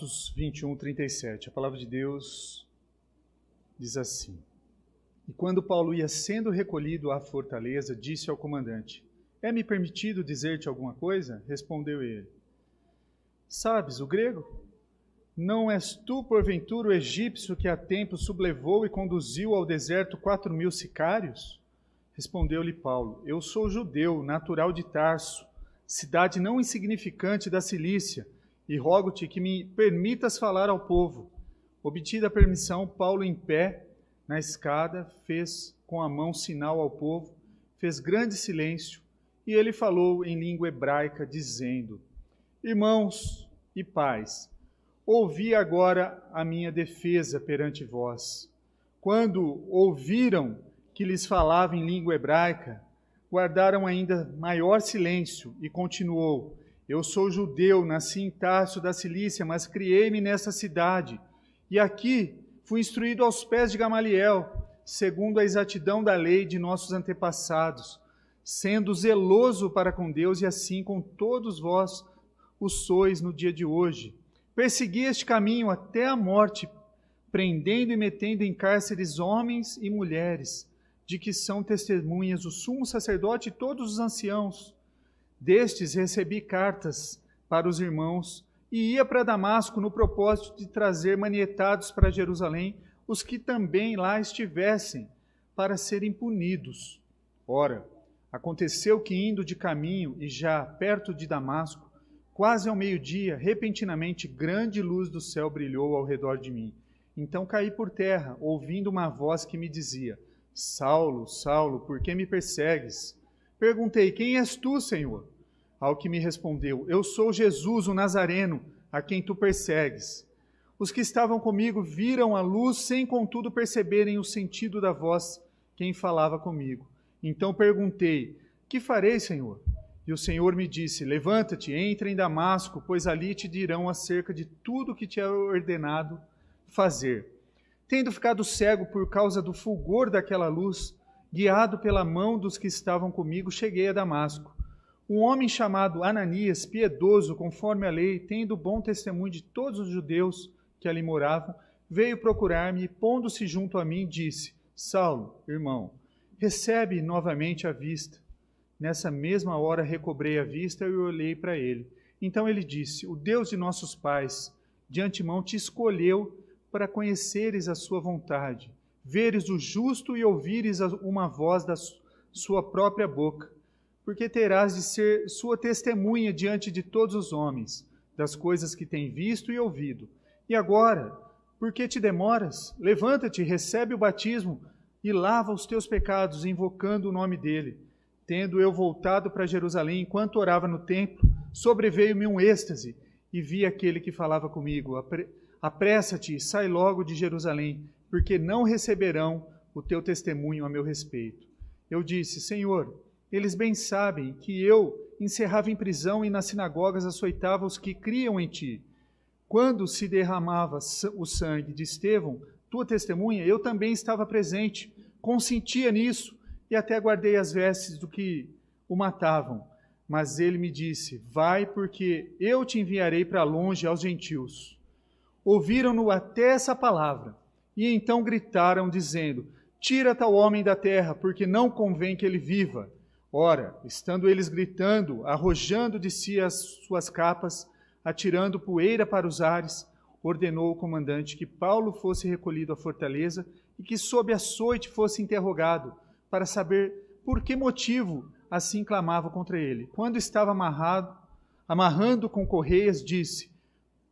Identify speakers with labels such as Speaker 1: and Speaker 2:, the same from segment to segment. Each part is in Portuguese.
Speaker 1: Atos 21, 37. A palavra de Deus diz assim: E quando Paulo ia sendo recolhido à fortaleza, disse ao comandante: É-me permitido dizer-te alguma coisa? Respondeu ele: Sabes o grego? Não és tu, porventura, o egípcio que há tempo sublevou e conduziu ao deserto 4.000 sicários? Respondeu-lhe Paulo: Eu sou judeu, natural de Tarso, cidade não insignificante da Cilícia, e rogo-te que me permitas falar ao povo. Obtida a permissão, Paulo, em pé na escada, fez com a mão sinal ao povo, fez grande silêncio, e ele falou em língua hebraica, dizendo: Irmãos e pais, ouvi agora a minha defesa perante vós. Quando ouviram que lhes falava em língua hebraica, guardaram ainda maior silêncio, e continuou: Eu sou judeu, nasci em Tarso da Cilícia, mas criei-me nesta cidade, e aqui fui instruído aos pés de Gamaliel, segundo a exatidão da lei de nossos antepassados, sendo zeloso para com Deus, e assim com todos vós o sois no dia de hoje. Persegui este caminho até a morte, prendendo e metendo em cárceres homens e mulheres, de que são testemunhas o sumo sacerdote e todos os anciãos. Destes recebi cartas para os irmãos, e ia para Damasco no propósito de trazer manietados para Jerusalém os que também lá estivessem, para serem punidos. Ora, aconteceu que, indo de caminho e já perto de Damasco, quase ao meio-dia, repentinamente grande luz do céu brilhou ao redor de mim. Então caí por terra, ouvindo uma voz que me dizia: Saulo, Saulo, por que me persegues? Perguntei: Quem és tu, Senhor? Ao que me respondeu: Eu sou Jesus, o Nazareno, a quem tu persegues. Os que estavam comigo viram a luz, sem contudo perceberem o sentido da voz quem falava comigo. Então perguntei: Que farei, Senhor? E o Senhor me disse: Levanta-te, entra em Damasco, pois ali te dirão acerca de tudo que te é ordenado fazer. Tendo ficado cego por causa do fulgor daquela luz, guiado pela mão dos que estavam comigo, cheguei a Damasco. Um homem chamado Ananias, piedoso conforme a lei, tendo bom testemunho de todos os judeus que ali moravam, veio procurar-me e, pondo-se junto a mim, disse: Saulo, irmão, recebe novamente a vista. Nessa mesma hora recobrei a vista e olhei para ele. Então ele disse: O Deus de nossos pais, de antemão te escolheu para conheceres a sua vontade, veres o justo e ouvires uma voz da sua própria boca, porque terás de ser sua testemunha diante de todos os homens, das coisas que tem visto e ouvido. E agora, por que te demoras? Levanta-te, recebe o batismo e lava os teus pecados, invocando o nome dele. Tendo eu voltado para Jerusalém, enquanto orava no templo, sobreveio-me um êxtase, e vi aquele que falava comigo: Apressa-te e sai logo de Jerusalém, porque não receberão o teu testemunho a meu respeito. Eu disse: Senhor, eles bem sabem que eu encerrava em prisão e nas sinagogas açoitava os que criam em ti. Quando se derramava o sangue de Estevão, tua testemunha, eu também estava presente, consentia nisso e até guardei as vestes do que o matavam. Mas ele me disse: Vai, porque eu te enviarei para longe aos gentios. Ouviram-no até essa palavra, e então gritaram, dizendo: Tira tal homem da terra, porque não convém que ele viva. Ora, estando eles gritando, arrojando de si as suas capas, atirando poeira para os ares, ordenou o comandante que Paulo fosse recolhido à fortaleza e que sob açoite fosse interrogado, para saber por que motivo assim clamavam contra ele. Quando estava amarrando com correias, disse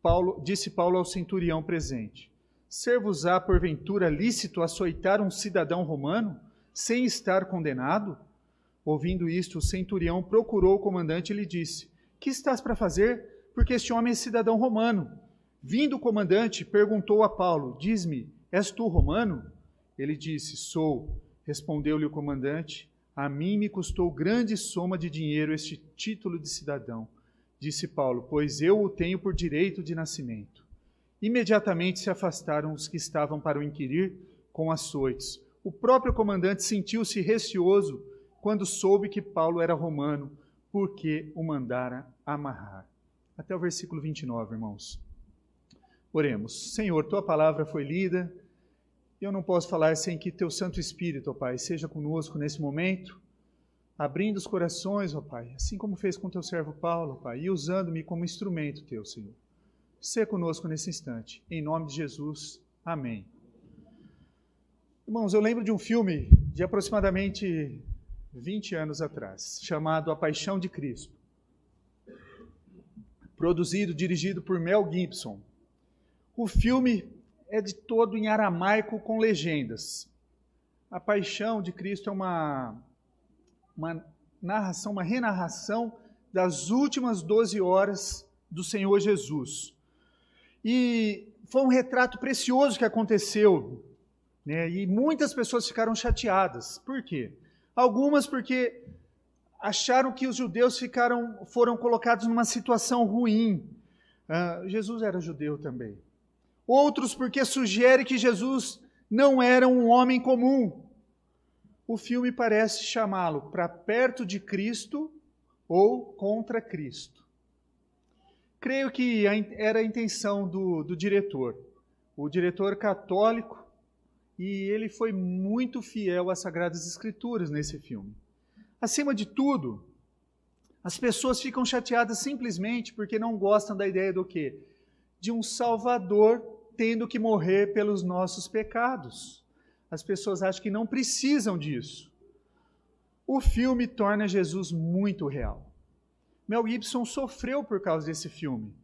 Speaker 1: Paulo ao centurião presente: Ser-vos-á porventura lícito açoitar um cidadão romano, sem estar condenado? Ouvindo isto, o centurião procurou o comandante e lhe disse: Que estás para fazer? Porque este homem é cidadão romano. Vindo o comandante, perguntou a Paulo: Diz-me, és tu romano? Ele disse: Sou. Respondeu-lhe o comandante: A mim me custou grande soma de dinheiro este título de cidadão. Disse Paulo: Pois eu o tenho por direito de nascimento. Imediatamente se afastaram os que estavam para o inquirir com açoites. O próprio comandante sentiu-se receoso quando soube que Paulo era romano, porque o mandara amarrar. Até o versículo 29, irmãos. Oremos. Senhor, tua palavra foi lida. Eu não posso falar sem que teu Santo Espírito, ó Pai, seja conosco nesse momento, abrindo os corações, ó Pai, assim como fez com teu servo Paulo, ó Pai, e usando-me como instrumento teu, Senhor. Seja conosco nesse instante. Em nome de Jesus. Amém. Irmãos, eu lembro de um filme de aproximadamente 20 anos atrás, chamado A Paixão de Cristo. Produzido, dirigido por Mel Gibson. O filme é de todo em aramaico com legendas. A Paixão de Cristo é uma narração, uma renarração das últimas 12 horas do Senhor Jesus. E foi um retrato precioso que aconteceu, né? E muitas pessoas ficaram chateadas. Por quê? Algumas porque acharam que os judeus foram colocados numa situação ruim. Jesus era judeu também. Outros porque sugere que Jesus não era um homem comum. O filme parece chamá-lo para perto de Cristo ou contra Cristo. Creio que era a intenção do diretor. O diretor católico, e ele foi muito fiel às Sagradas Escrituras nesse filme. Acima de tudo, as pessoas ficam chateadas simplesmente porque não gostam da ideia do quê? De um Salvador tendo que morrer pelos nossos pecados. As pessoas acham que não precisam disso. O filme torna Jesus muito real. Mel Gibson sofreu por causa desse filme.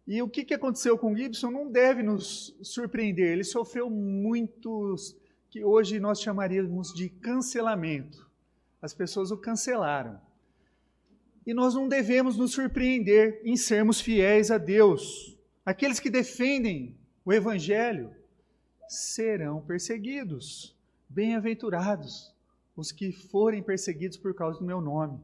Speaker 1: E o que aconteceu com Gibson não deve nos surpreender. Ele sofreu muitos, que hoje nós chamaríamos de cancelamento. As pessoas o cancelaram. E nós não devemos nos surpreender em sermos fiéis a Deus. Aqueles que defendem o Evangelho serão perseguidos. Bem-aventurados os que forem perseguidos por causa do meu nome.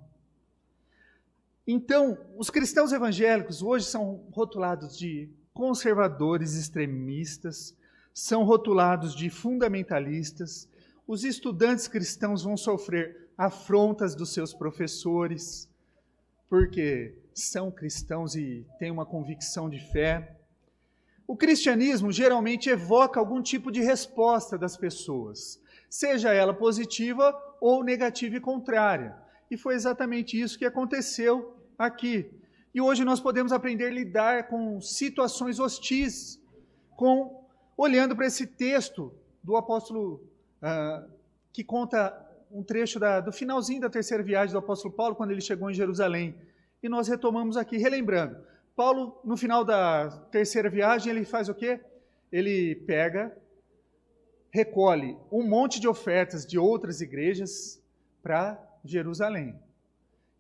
Speaker 1: Então, os cristãos evangélicos hoje são rotulados de conservadores extremistas, são rotulados de fundamentalistas. Os estudantes cristãos vão sofrer afrontas dos seus professores, porque são cristãos e têm uma convicção de fé. O cristianismo geralmente evoca algum tipo de resposta das pessoas, seja ela positiva ou negativa e contrária. E foi exatamente isso que aconteceu aqui. E hoje nós podemos aprender a lidar com situações hostis, olhando para esse texto do apóstolo, que conta um trecho do finalzinho da terceira viagem do apóstolo Paulo, quando ele chegou em Jerusalém. E nós retomamos aqui, relembrando. Paulo, no final da terceira viagem, ele faz o quê? Ele recolhe um monte de ofertas de outras igrejas para Jerusalém.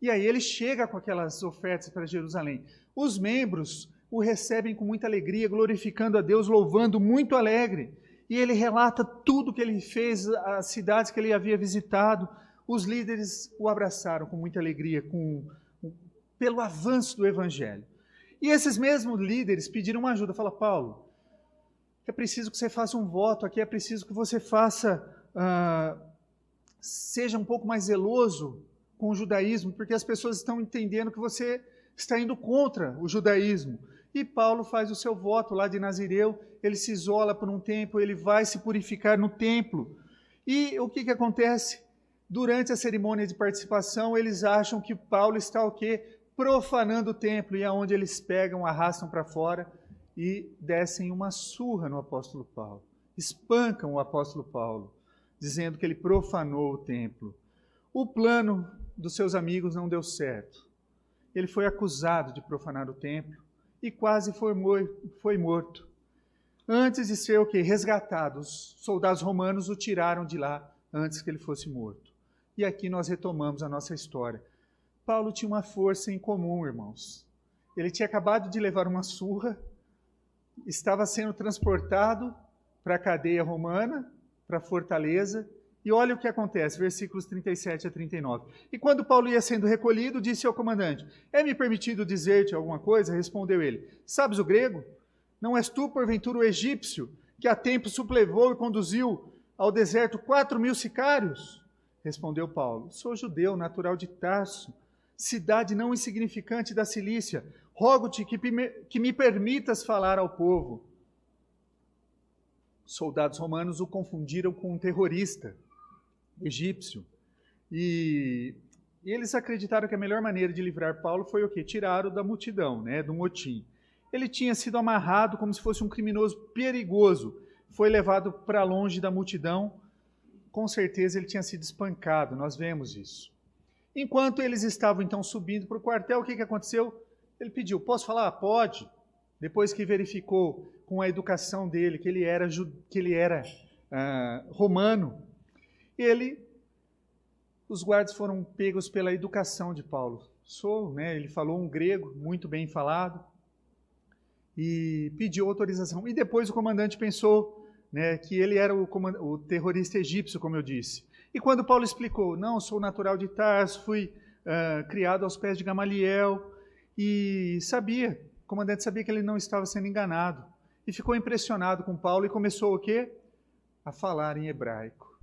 Speaker 1: E aí ele chega com aquelas ofertas para Jerusalém. Os membros o recebem com muita alegria, glorificando a Deus, louvando, muito alegre. E ele relata tudo que ele fez, as cidades que ele havia visitado. Os líderes o abraçaram com muita alegria, pelo avanço do Evangelho. E esses mesmos líderes pediram uma ajuda. Fala, Paulo, é preciso que você faça um voto aqui, é preciso que você seja um pouco mais zeloso com o judaísmo, porque as pessoas estão entendendo que você está indo contra o judaísmo. E Paulo faz o seu voto lá de Nazireu, ele se isola por um tempo, ele vai se purificar no templo. E o que acontece? Durante a cerimônia de participação, eles acham que Paulo está o quê? Profanando o templo, e é onde eles pegam, arrastam para fora e descem uma surra no apóstolo Paulo. Espancam o apóstolo Paulo, dizendo que ele profanou o templo. O plano dos seus amigos não deu certo. Ele foi acusado de profanar o templo e quase foi morto. Antes de ser o quê? Resgatado. Os soldados romanos o tiraram de lá antes que ele fosse morto. E aqui nós retomamos a nossa história. Paulo tinha uma força em comum, irmãos. Ele tinha acabado de levar uma surra, estava sendo transportado para a cadeia romana, para a fortaleza. E olha o que acontece, versículos 37 a 39. E quando Paulo ia sendo recolhido, disse ao comandante: é-me permitido dizer-te alguma coisa? Respondeu ele: sabes o grego? Não és tu, porventura, o egípcio, que há tempo suplevou e conduziu ao deserto 4.000 sicários? Respondeu Paulo: sou judeu, natural de Tarso, cidade não insignificante da Cilícia, rogo-te que me permitas falar ao povo. Os soldados romanos o confundiram com um terrorista egípcio. E eles acreditaram que a melhor maneira de livrar Paulo foi o quê? Tirá-lo da multidão, né, do motim. Ele tinha sido amarrado como se fosse um criminoso perigoso. Foi levado para longe da multidão. Com certeza ele tinha sido espancado, nós vemos isso. Enquanto eles estavam então subindo para o quartel, o que aconteceu? Ele pediu, posso falar? Pode. Depois que verificou com a educação dele que ele era romano, os guardas foram pegos pela educação de Paulo. Ele falou um grego muito bem falado e pediu autorização. E depois o comandante pensou, né, que ele era o terrorista egípcio, como eu disse. E quando Paulo explicou, não, sou natural de Tarso, fui criado aos pés de Gamaliel, e o comandante sabia que ele não estava sendo enganado. E ficou impressionado com Paulo e começou o quê? A falar em hebraico,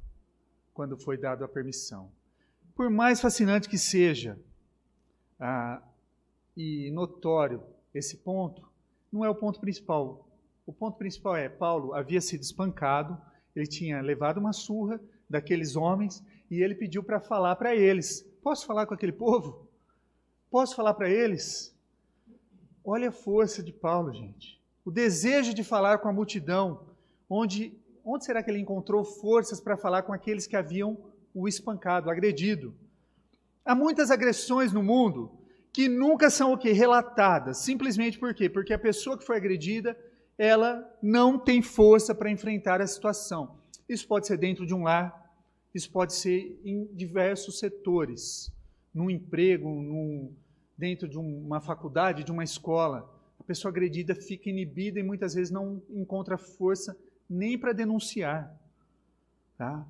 Speaker 1: quando foi dado a permissão. Por mais fascinante que seja e notório esse ponto, não é o ponto principal. O ponto principal é, Paulo havia sido espancado, ele tinha levado uma surra daqueles homens e ele pediu para falar para eles. Posso falar com aquele povo? Posso falar para eles? Olha a força de Paulo, gente. O desejo de falar com a multidão. Onde será que ele encontrou forças para falar com aqueles que haviam o espancado, agredido? Há muitas agressões no mundo que nunca são o quê? Relatadas. Simplesmente por quê? Porque a pessoa que foi agredida, ela não tem força para enfrentar a situação. Isso pode ser dentro de um lar, isso pode ser em diversos setores, num emprego, dentro de uma faculdade, de uma escola. A pessoa agredida fica inibida e muitas vezes não encontra força nem para denunciar. Tá?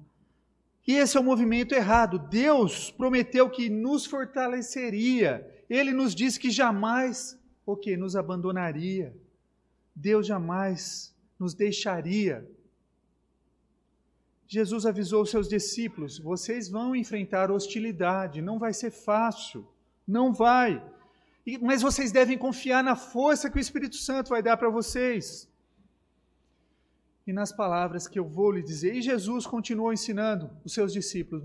Speaker 1: E esse é o movimento errado. Deus prometeu que nos fortaleceria. Ele nos disse que jamais nos abandonaria. Deus jamais nos deixaria. Jesus avisou os seus discípulos, vocês vão enfrentar hostilidade, não vai ser fácil, não vai. Mas vocês devem confiar na força que o Espírito Santo vai dar para vocês. E nas palavras que eu vou lhe dizer. E Jesus continuou ensinando os seus discípulos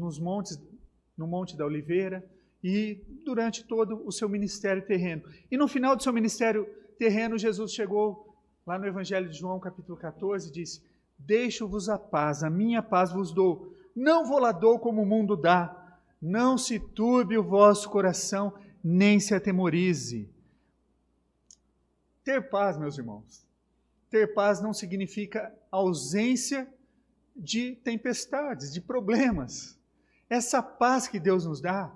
Speaker 1: no Monte da Oliveira e durante todo o seu ministério terreno. E no final do seu ministério terreno, Jesus chegou lá no Evangelho de João, capítulo 14, e disse, deixo-vos a paz, a minha paz vos dou. Não vou lá dou como o mundo dá. Não se turbe o vosso coração, nem se atemorize. Ter paz, meus irmãos. Ter paz não significa ausência de tempestades, de problemas. Essa paz que Deus nos dá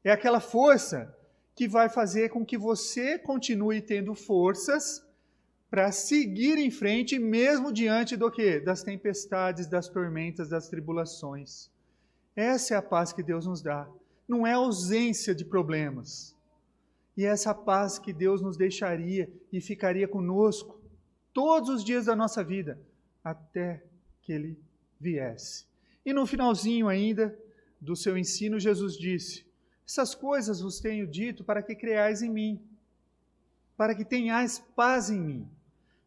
Speaker 1: é aquela força que vai fazer com que você continue tendo forças para seguir em frente, mesmo diante do quê? Das tempestades, das tormentas, das tribulações. Essa é a paz que Deus nos dá. Não é ausência de problemas. E é essa paz que Deus nos deixaria e ficaria conosco todos os dias da nossa vida, até que Ele viesse. E no finalzinho ainda do seu ensino, Jesus disse, essas coisas vos tenho dito para que creais em mim, para que tenhais paz em mim.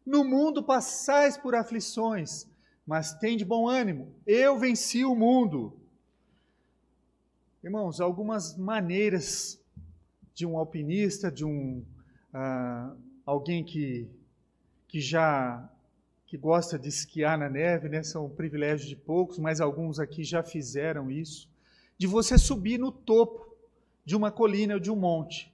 Speaker 1: No mundo passais por aflições, mas tende bom ânimo, eu venci o mundo. Irmãos, algumas maneiras de um alpinista, de alguém que gosta de esquiar na neve, né? São privilégios de poucos, mas alguns aqui já fizeram isso, de você subir no topo de uma colina ou de um monte.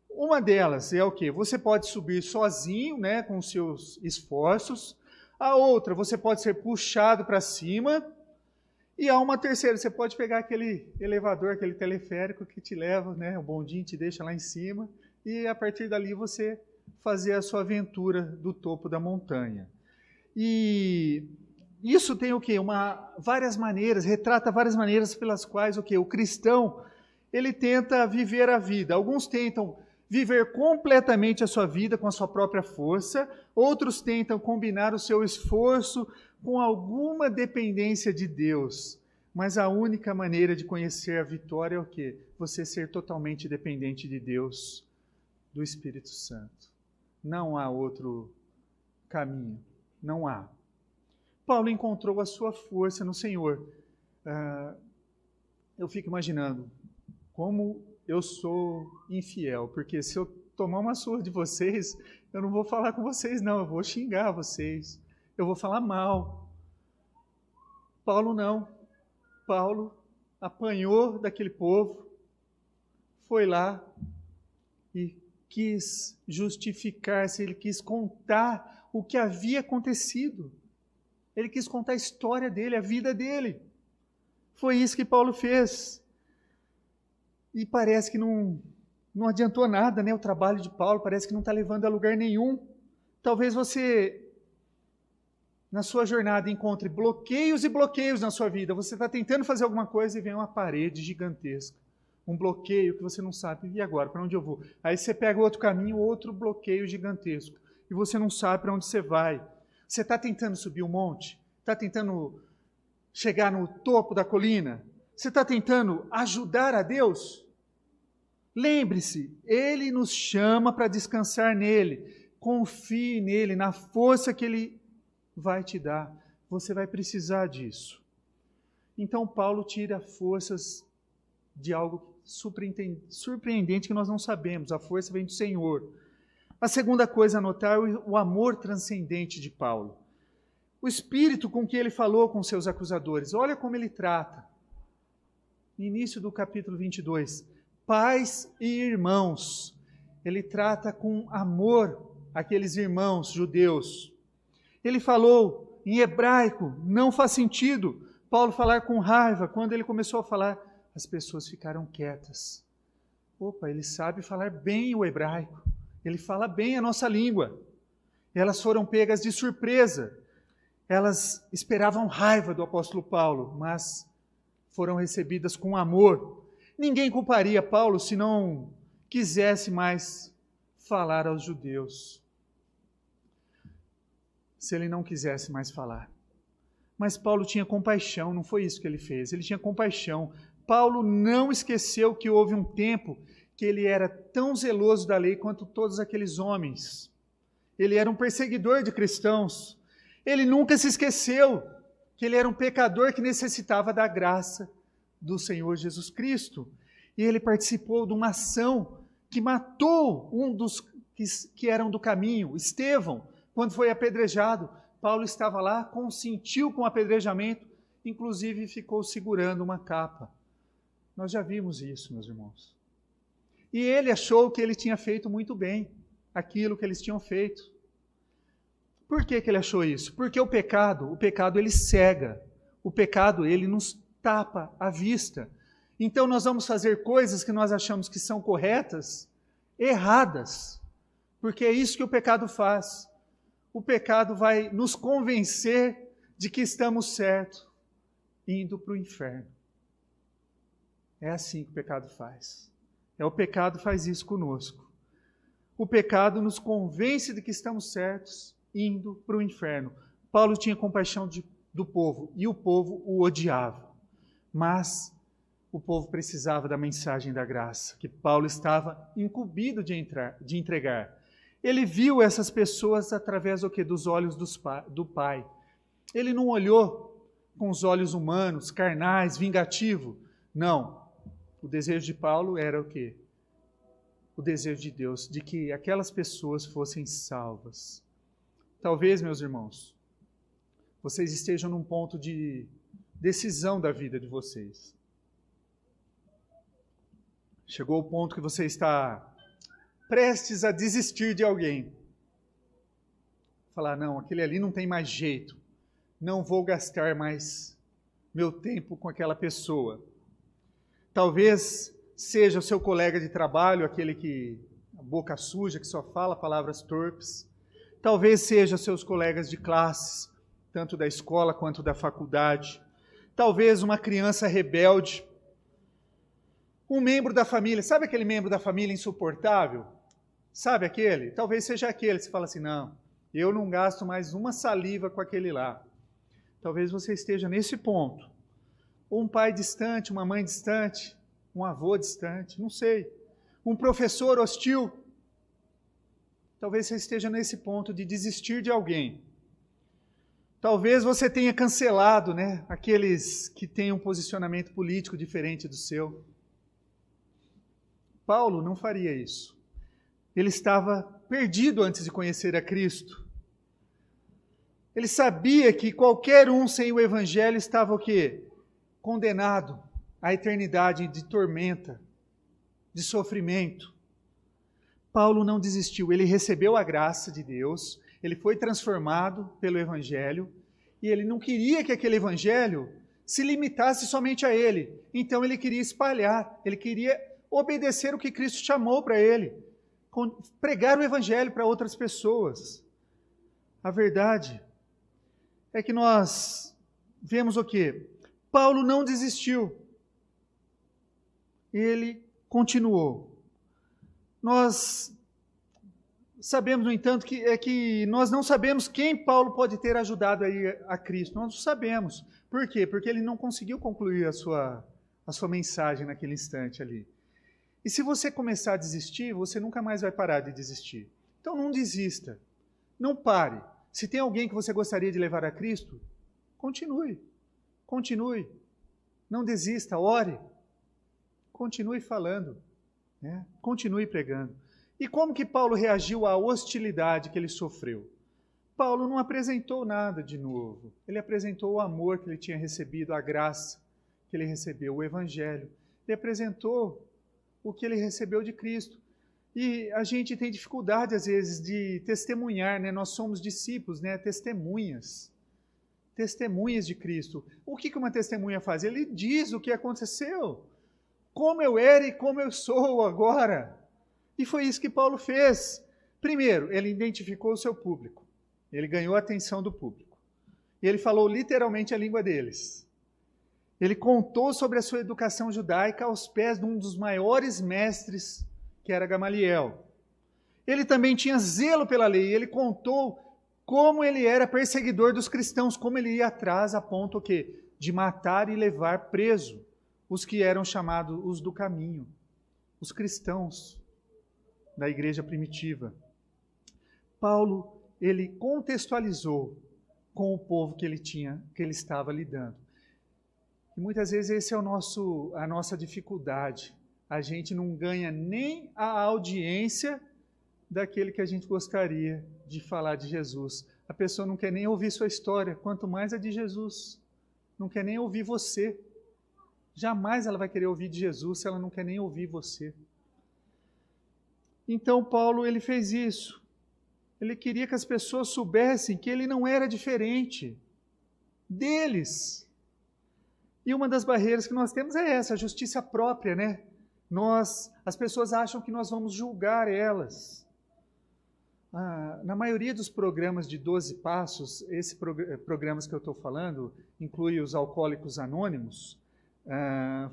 Speaker 1: Uma delas é o quê? Você pode subir sozinho, né, com seus esforços. A outra, você pode ser puxado para cima. E há uma terceira, você pode pegar aquele elevador, aquele teleférico que te leva, né, o bondinho te deixa lá em cima. E a partir dali você fazer a sua aventura do topo da montanha. E isso tem o quê? Várias maneiras, retrata várias maneiras pelas quais o cristão ele tenta viver a vida. Alguns tentam viver completamente a sua vida com a sua própria força, outros tentam combinar o seu esforço com alguma dependência de Deus. Mas a única maneira de conhecer a vitória é o quê? Você ser totalmente dependente de Deus. do Espírito Santo. Não há outro caminho. Não há. Paulo encontrou a sua força no Senhor. Eu fico imaginando como eu sou infiel, porque se eu tomar uma surra de vocês, eu não vou falar com vocês, não. Eu vou xingar vocês. Eu vou falar mal. Paulo não. Paulo apanhou daquele povo, foi lá e quis justificar-se, ele quis contar o que havia acontecido. Ele quis contar a história dele, a vida dele. Foi isso que Paulo fez. E parece que não adiantou nada, né? O trabalho de Paulo parece que não está levando a lugar nenhum. Talvez você, na sua jornada, encontre bloqueios e bloqueios na sua vida. Você está tentando fazer alguma coisa e vem uma parede gigantesca. Um bloqueio que você não sabe, e agora, para onde eu vou? Aí você pega outro caminho, outro bloqueio gigantesco. E você não sabe para onde você vai. Você está tentando subir um monte? Está tentando chegar no topo da colina? Você está tentando ajudar a Deus? Lembre-se, Ele nos chama para descansar nele. Confie nele, na força que Ele vai te dar. Você vai precisar disso. Então Paulo tira forças de algo surpreendente que nós não sabemos. A força vem do Senhor. A segunda coisa a notar é o amor transcendente de Paulo. O espírito com que ele falou com seus acusadores. Olha como ele trata. No início do capítulo 22. Pais e irmãos. Ele trata com amor aqueles irmãos judeus. Ele falou em hebraico. Não faz sentido Paulo falar com raiva. Quando ele começou a falar, as pessoas ficaram quietas. Opa, ele sabe falar bem o hebraico. Ele fala bem a nossa língua. Elas foram pegas de surpresa. Elas esperavam raiva do apóstolo Paulo, mas foram recebidas com amor. Ninguém culparia Paulo se não quisesse mais falar aos judeus. Se ele não quisesse mais falar. Mas Paulo tinha compaixão, não foi isso que ele fez. Ele tinha compaixão. Paulo não esqueceu que houve um tempo que ele era tão zeloso da lei quanto todos aqueles homens. Ele era um perseguidor de cristãos. Ele nunca se esqueceu que ele era um pecador que necessitava da graça do Senhor Jesus Cristo. E ele participou de uma ação que matou um dos que eram do caminho, Estevão, quando foi apedrejado. Paulo estava lá, consentiu com o apedrejamento, inclusive ficou segurando uma capa. Nós já vimos isso, meus irmãos. E ele achou que ele tinha feito muito bem aquilo que eles tinham feito. Por que ele achou isso? Porque o pecado ele cega. O pecado, ele nos tapa a vista. Então nós vamos fazer coisas que nós achamos que são corretas, erradas. Porque é isso que o pecado faz. O pecado vai nos convencer de que estamos certos, indo para o inferno. É assim que o pecado faz. O pecado faz isso conosco. O pecado nos convence de que estamos certos, indo para o inferno. Paulo tinha compaixão do povo, e o povo o odiava. Mas o povo precisava da mensagem da graça, que Paulo estava incumbido de entregar. Ele viu essas pessoas através do quê? Dos olhos do Pai. Ele não olhou com os olhos humanos, carnais, vingativo. Não. O desejo de Paulo era o quê? O desejo de Deus, de que aquelas pessoas fossem salvas. Talvez, meus irmãos, vocês estejam num ponto de decisão da vida de vocês. Chegou o ponto que você está prestes a desistir de alguém. Falar, não, aquele ali não tem mais jeito. Não vou gastar mais meu tempo com aquela pessoa. Talvez seja o seu colega de trabalho, aquele que a boca suja, que só fala palavras torpes. Talvez seja seus colegas de classes, tanto da escola quanto da faculdade. Talvez uma criança rebelde. Um membro da família. Sabe aquele membro da família insuportável? Sabe aquele? Talvez seja aquele. Você fala assim, não, eu não gasto mais uma saliva com aquele lá. Talvez você esteja nesse ponto. Ou um pai distante, uma mãe distante, um avô distante, não sei. Um professor hostil. Talvez você esteja nesse ponto de desistir de alguém. Talvez você tenha cancelado, né, aqueles que têm um posicionamento político diferente do seu. Paulo não faria isso. Ele estava perdido antes de conhecer a Cristo. Ele sabia que qualquer um sem o Evangelho estava o quê? Condenado à eternidade de tormenta, de sofrimento. Paulo não desistiu, ele recebeu a graça de Deus, ele foi transformado pelo Evangelho, e ele não queria que aquele Evangelho se limitasse somente a ele. Então ele queria espalhar, ele queria obedecer o que Cristo chamou para ele, pregar o Evangelho para outras pessoas. A verdade é que nós vemos o quê? Paulo não desistiu. Ele continuou. Nós sabemos, no entanto, que nós não sabemos quem Paulo pode ter ajudado a Cristo. Nós não sabemos. Por quê? Porque ele não conseguiu concluir a sua mensagem naquele instante ali. E se você começar a desistir, você nunca mais vai parar de desistir. Então não desista. Não pare. Se tem alguém que você gostaria de levar a Cristo, continue. Continue. Não desista, ore. Continue falando. Né? Continue pregando. E como que Paulo reagiu à hostilidade que ele sofreu? Paulo não apresentou nada de novo. Ele apresentou o amor que ele tinha recebido, a graça que ele recebeu, o Evangelho. Ele apresentou o que ele recebeu de Cristo. E a gente tem dificuldade, às vezes, de testemunhar, né? Nós somos discípulos, né? Testemunhas. Testemunhas de Cristo. O que uma testemunha faz? Ele diz o que aconteceu. Como eu era e como eu sou agora. E foi isso que Paulo fez. Primeiro, ele identificou o seu público. Ele ganhou a atenção do público. E ele falou literalmente a língua deles. Ele contou sobre a sua educação judaica aos pés de um dos maiores mestres, que era Gamaliel. Ele também tinha zelo pela lei. Ele contou como ele era perseguidor dos cristãos, como ele ia atrás a ponto de matar e levar preso os que eram chamados os do caminho, os cristãos da igreja primitiva. Paulo, ele contextualizou com o povo que ele estava lidando. E muitas vezes esse é a nossa dificuldade. A gente não ganha nem a audiência daquele que a gente gostaria de falar de Jesus. A pessoa não quer nem ouvir sua história, quanto mais a de Jesus. Não quer nem ouvir você. Jamais ela vai querer ouvir de Jesus se ela não quer nem ouvir você. Então Paulo, ele fez isso. Ele queria que as pessoas soubessem que ele não era diferente deles. E uma das barreiras que nós temos é essa, a justiça própria, né? As pessoas acham que nós vamos julgar elas. Na maioria dos programas de 12 passos, esses programas que eu estou falando, inclui os Alcoólicos Anônimos,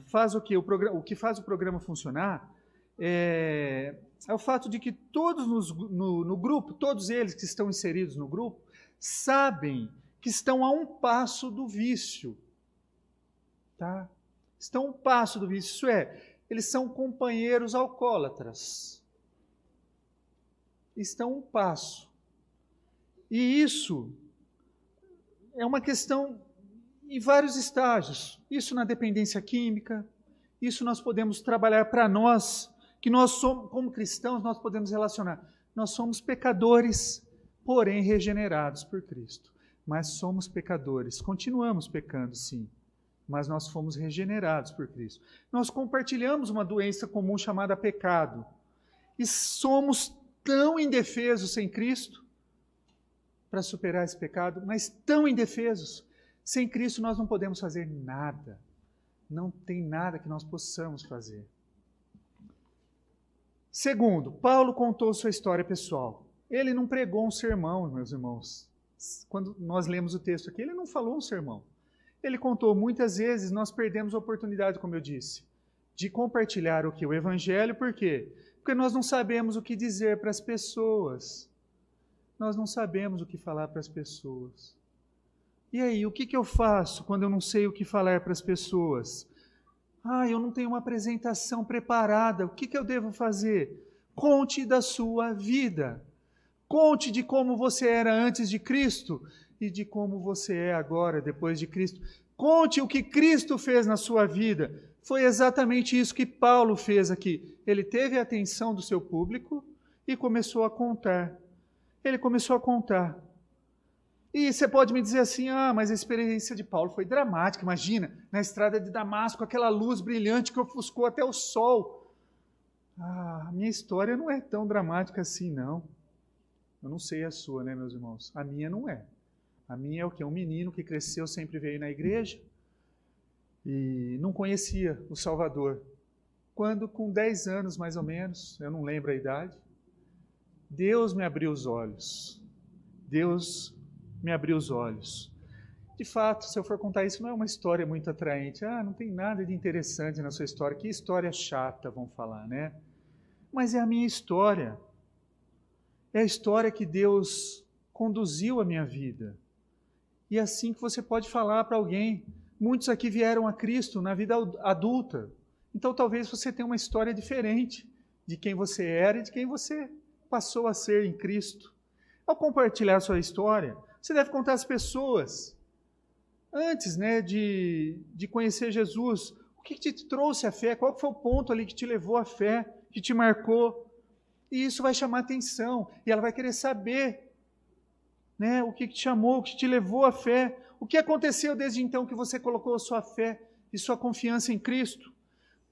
Speaker 1: faz o quê? O que faz o programa funcionar é o fato de que todos no grupo, todos eles que estão inseridos no grupo, sabem que estão a um passo do vício. Tá? Estão a um passo do vício, isso é, eles são companheiros alcoólatras. Estão a um passo. E isso é uma questão em vários estágios. Isso na dependência química, isso nós podemos trabalhar para nós, que nós somos, como cristãos, nós podemos relacionar. Nós somos pecadores, porém regenerados por Cristo. Mas somos pecadores, continuamos pecando, sim. Mas nós fomos regenerados por Cristo. Nós compartilhamos uma doença comum chamada pecado. E somos tão indefesos sem Cristo para superar esse pecado, mas tão indefesos. Sem Cristo nós não podemos fazer nada. Não tem nada que nós possamos fazer. Segundo, Paulo contou sua história pessoal. Ele não pregou um sermão, meus irmãos. Quando nós lemos o texto aqui, ele não falou um sermão. Ele contou, muitas vezes nós perdemos a oportunidade, como eu disse, de compartilhar o que? O Evangelho, por quê? Porque nós não sabemos o que dizer para as pessoas. Nós não sabemos o que falar para as pessoas. E aí, o que eu faço quando eu não sei o que falar para as pessoas? Eu não tenho uma apresentação preparada. O que eu devo fazer? Conte da sua vida. Conte de como você era antes de Cristo e de como você é agora, depois de Cristo. Conte o que Cristo fez na sua vida. Foi exatamente isso que Paulo fez aqui. Ele teve a atenção do seu público e começou a contar. Ele começou a contar. E você pode me dizer assim, mas a experiência de Paulo foi dramática. Imagina, na estrada de Damasco, aquela luz brilhante que ofuscou até o sol. A minha história não é tão dramática assim, não. Eu não sei a sua, né, meus irmãos? A minha não é. A minha é o quê? Um menino que cresceu, sempre veio na igreja e não conhecia o Salvador. Quando, com 10 anos mais ou menos, eu não lembro a idade, Deus me abriu os olhos. Deus me abriu os olhos. De fato, se eu for contar isso, não é uma história muito atraente. Não tem nada de interessante na sua história. Que história chata, vão falar, né? Mas é a minha história. É a história que Deus conduziu a minha vida. E é assim que você pode falar para alguém. Muitos aqui vieram a Cristo na vida adulta. Então talvez você tenha uma história diferente de quem você era e de quem você passou a ser em Cristo. Ao compartilhar a sua história, você deve contar às pessoas. Antes, né, de conhecer Jesus, o que te trouxe a fé? Qual foi o ponto ali que te levou à fé, que te marcou? E isso vai chamar atenção. E ela vai querer saber, né, o que te chamou, o que te levou à fé. O que aconteceu desde então que você colocou a sua fé e sua confiança em Cristo?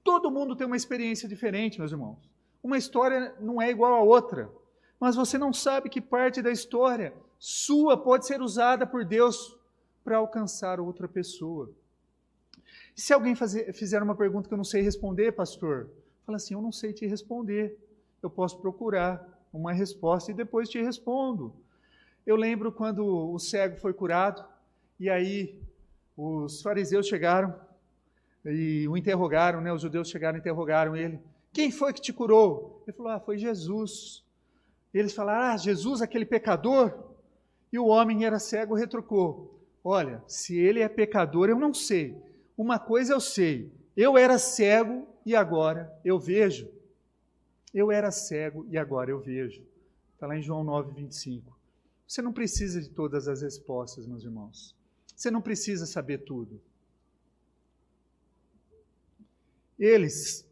Speaker 1: Todo mundo tem uma experiência diferente, meus irmãos. Uma história não é igual a outra. Mas você não sabe que parte da história sua pode ser usada por Deus para alcançar outra pessoa. E se alguém fizer uma pergunta que eu não sei responder, pastor, fala assim, eu não sei te responder. Eu posso procurar uma resposta e depois te respondo. Eu lembro quando o cego foi curado, e aí os fariseus chegaram e o interrogaram, né? Os judeus chegaram e interrogaram ele. Quem foi que te curou? Ele falou, foi Jesus. Eles falaram, Jesus, aquele pecador? E o homem era cego, retrucou, olha, se ele é pecador, eu não sei. Uma coisa eu sei, eu era cego e agora eu vejo. Eu era cego e agora eu vejo. Está lá em João 9:25. Você não precisa de todas as respostas, meus irmãos. Você não precisa saber tudo. Eles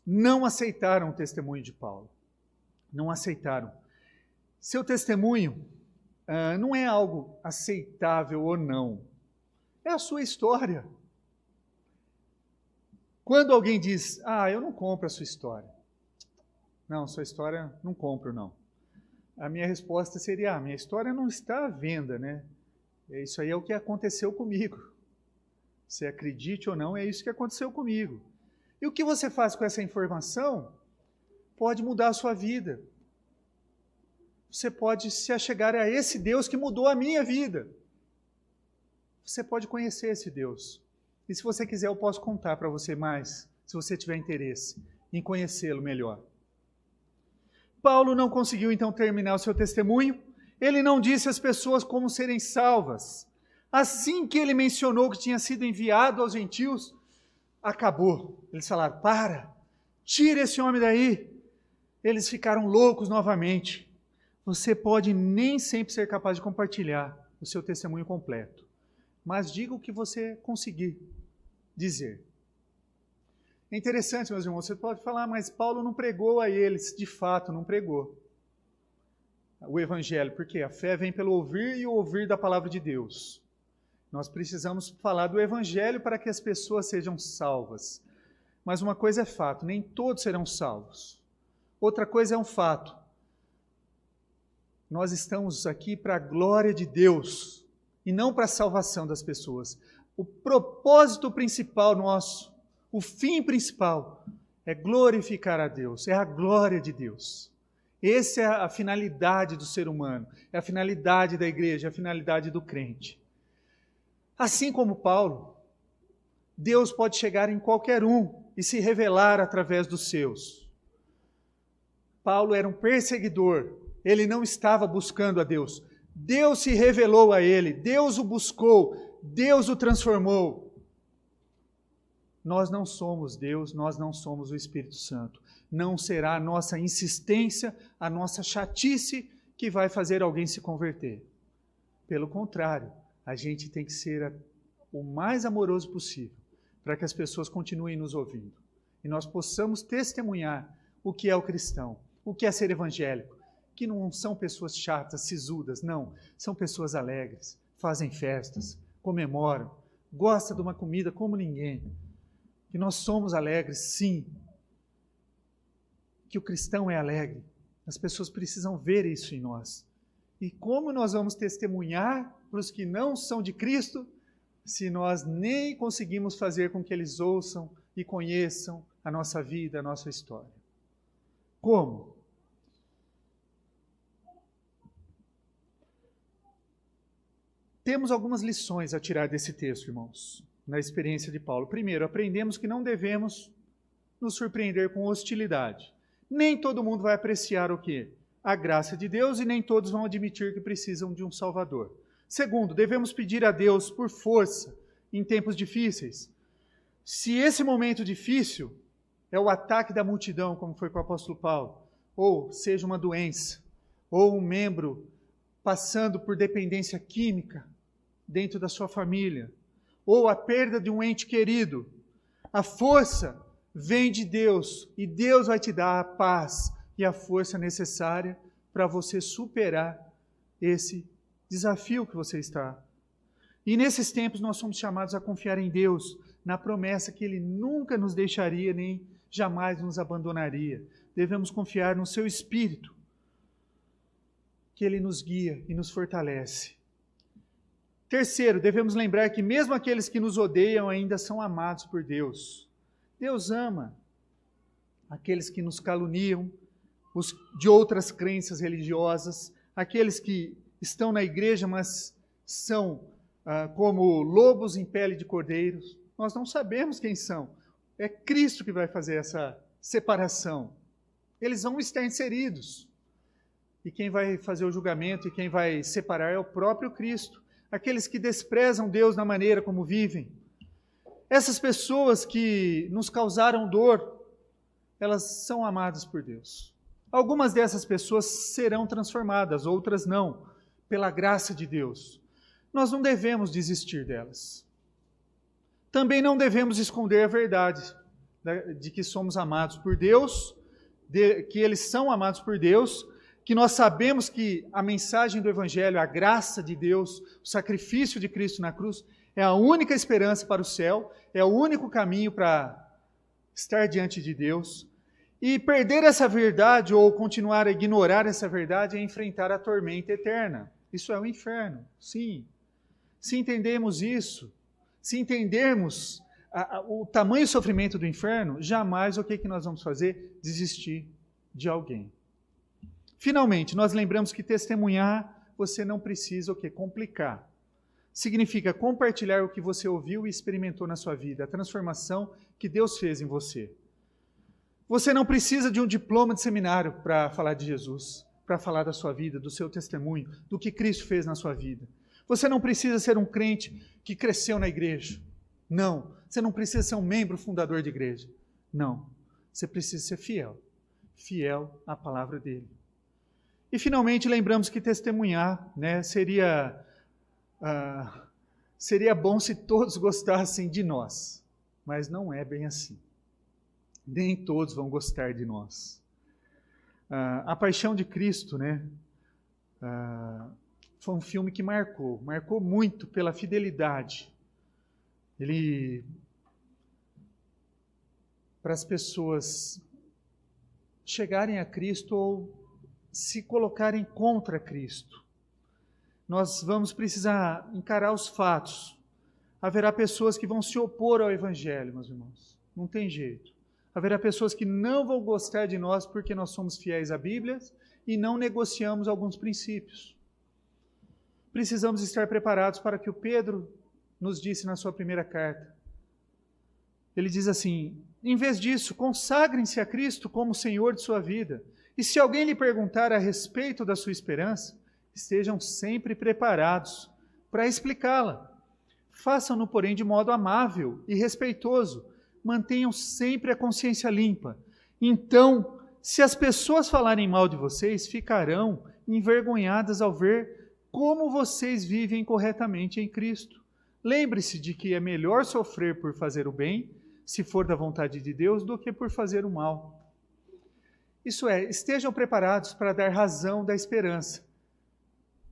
Speaker 1: não aceitaram o testemunho de Paulo. Não aceitaram. Seu testemunho não é algo aceitável ou não. É a sua história. Quando alguém diz, eu não compro a sua história. Não, sua história não compro, não. A minha resposta seria, minha história não está à venda, né? Isso aí é o que aconteceu comigo. Você acredite ou não, é isso que aconteceu comigo. E o que você faz com essa informação pode mudar a sua vida. Você pode se achegar a esse Deus que mudou a minha vida. Você pode conhecer esse Deus. E se você quiser, eu posso contar para você mais, se você tiver interesse em conhecê-lo melhor. Paulo não conseguiu então terminar o seu testemunho. Ele não disse às pessoas como serem salvas. Assim que ele mencionou que tinha sido enviado aos gentios, acabou. Eles falaram, tira esse homem daí. Eles ficaram loucos novamente. Você pode nem sempre ser capaz de compartilhar o seu testemunho completo, mas diga o que você conseguir dizer. É interessante, meus irmãos, você pode falar, mas Paulo não pregou a eles, de fato não pregou o evangelho, porque a fé vem pelo ouvir e o ouvir da palavra de Deus. Nós precisamos falar do evangelho para que as pessoas sejam salvas. Mas uma coisa é fato, nem todos serão salvos. Outra coisa é um fato. Nós estamos aqui para a glória de Deus e não para a salvação das pessoas. O propósito principal nosso, o fim principal, é glorificar a Deus, é a glória de Deus. Essa é a finalidade do ser humano, é a finalidade da igreja, é a finalidade do crente. Assim como Paulo, Deus pode chegar em qualquer um e se revelar através dos seus. Paulo era um perseguidor, ele não estava buscando a Deus. Deus se revelou a ele, Deus o buscou, Deus o transformou. Nós não somos Deus, nós não somos o Espírito Santo. Não será a nossa insistência, a nossa chatice que vai fazer alguém se converter. Pelo contrário, a gente tem que ser o mais amoroso possível, para que as pessoas continuem nos ouvindo. E nós possamos testemunhar o que é o cristão, o que é ser evangélico, que não são pessoas chatas, sisudas, não. São pessoas alegres, fazem festas, comemoram, gostam de uma comida como ninguém. Que nós somos alegres, sim. Que o cristão é alegre. As pessoas precisam ver isso em nós. E como nós vamos testemunhar para os que não são de Cristo, se nós nem conseguimos fazer com que eles ouçam e conheçam a nossa vida, a nossa história? Como? Temos algumas lições a tirar desse texto, irmãos, na experiência de Paulo. Primeiro, aprendemos que não devemos nos surpreender com hostilidade. Nem todo mundo vai apreciar o quê? A graça de Deus, e nem todos vão admitir que precisam de um Salvador. Segundo, devemos pedir a Deus por força em tempos difíceis. Se esse momento difícil é o ataque da multidão, como foi com o apóstolo Paulo, ou seja uma doença, ou um membro passando por dependência química dentro da sua família, ou a perda de um ente querido, a força vem de Deus, e Deus vai te dar a paz e a força necessária para você superar esse desafio que você está. E nesses tempos nós somos chamados a confiar em Deus, na promessa que Ele nunca nos deixaria, nem jamais nos abandonaria. Devemos confiar no Seu Espírito, que Ele nos guia e nos fortalece. Terceiro, devemos lembrar que mesmo aqueles que nos odeiam ainda são amados por Deus. Deus ama aqueles que nos caluniam, os de outras crenças religiosas, aqueles que estão na igreja, mas são como lobos em pele de cordeiros. Nós não sabemos quem são. É Cristo que vai fazer essa separação. Eles vão estar inseridos. E quem vai fazer o julgamento e quem vai separar é o próprio Cristo. Aqueles que desprezam Deus na maneira como vivem. Essas pessoas que nos causaram dor, elas são amadas por Deus. Algumas dessas pessoas serão transformadas, outras não, pela graça de Deus. Nós não devemos desistir delas. Também não devemos esconder a verdade de que somos amados por Deus, que eles são amados por Deus, que nós sabemos que a mensagem do Evangelho, a graça de Deus, o sacrifício de Cristo na cruz, é a única esperança para o céu, é o único caminho para estar diante de Deus. E perder essa verdade ou continuar a ignorar essa verdade é enfrentar a tormenta eterna. Isso é o inferno, sim. Se entendermos isso, se entendermos o tamanho do sofrimento do inferno, jamais o que nós vamos fazer? Desistir de alguém. Finalmente, nós lembramos que testemunhar, você não precisa o quê? Complicar. Significa compartilhar o que você ouviu e experimentou na sua vida, a transformação que Deus fez em você. Você não precisa de um diploma de seminário para falar de Jesus, para falar da sua vida, do seu testemunho, do que Cristo fez na sua vida. Você não precisa ser um crente que cresceu na igreja. Não. Você não precisa ser um membro fundador de igreja. Não. Você precisa ser fiel. Fiel à palavra dele. E finalmente lembramos que testemunhar, né, seria bom se todos gostassem de nós. Mas não é bem assim. Nem todos vão gostar de nós. A Paixão de Cristo, né, foi um filme que marcou muito pela fidelidade. Para as pessoas chegarem a Cristo ou se colocarem contra Cristo. Nós vamos precisar encarar os fatos. Haverá pessoas que vão se opor ao Evangelho, meus irmãos. Não tem jeito. Haverá pessoas que não vão gostar de nós porque nós somos fiéis à Bíblia e não negociamos alguns princípios. Precisamos estar preparados para que o Pedro nos disse na sua primeira carta. Ele diz assim: em vez disso, consagrem-se a Cristo como Senhor de sua vida. E se alguém lhe perguntar a respeito da sua esperança, estejam sempre preparados para explicá-la. Façam-no, porém, de modo amável e respeitoso. Mantenham sempre a consciência limpa. Então, se as pessoas falarem mal de vocês, ficarão envergonhadas ao ver como vocês vivem corretamente em Cristo. Lembre-se de que é melhor sofrer por fazer o bem, se for da vontade de Deus, do que por fazer o mal. Isso é, estejam preparados para dar razão da esperança.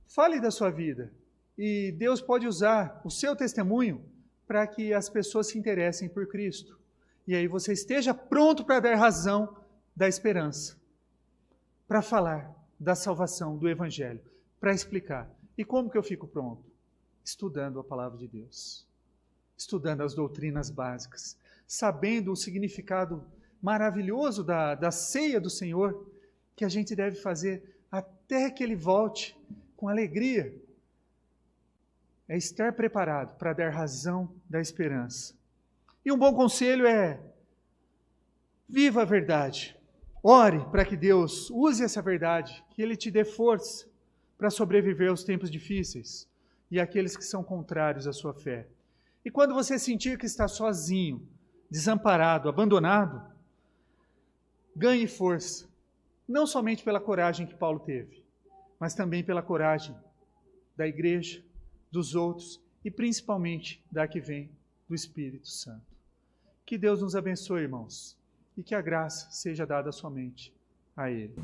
Speaker 1: Fale da sua vida, e Deus pode usar o seu testemunho para que as pessoas se interessem por Cristo. E aí você esteja pronto para dar razão da esperança, para falar da salvação, do Evangelho, para explicar. E como que eu fico pronto? Estudando a palavra de Deus, estudando as doutrinas básicas, sabendo o significado maravilhoso da ceia do Senhor, que a gente deve fazer até que Ele volte com alegria. É estar preparado para dar razão da esperança. E um bom conselho é: viva a verdade. Ore para que Deus use essa verdade, que Ele te dê força para sobreviver aos tempos difíceis e àqueles que são contrários à sua fé. E quando você sentir que está sozinho, desamparado, abandonado, ganhe força, não somente pela coragem que Paulo teve, mas também pela coragem da igreja, dos outros e principalmente da que vem do Espírito Santo. Que Deus nos abençoe, irmãos, e que a graça seja dada somente a Ele.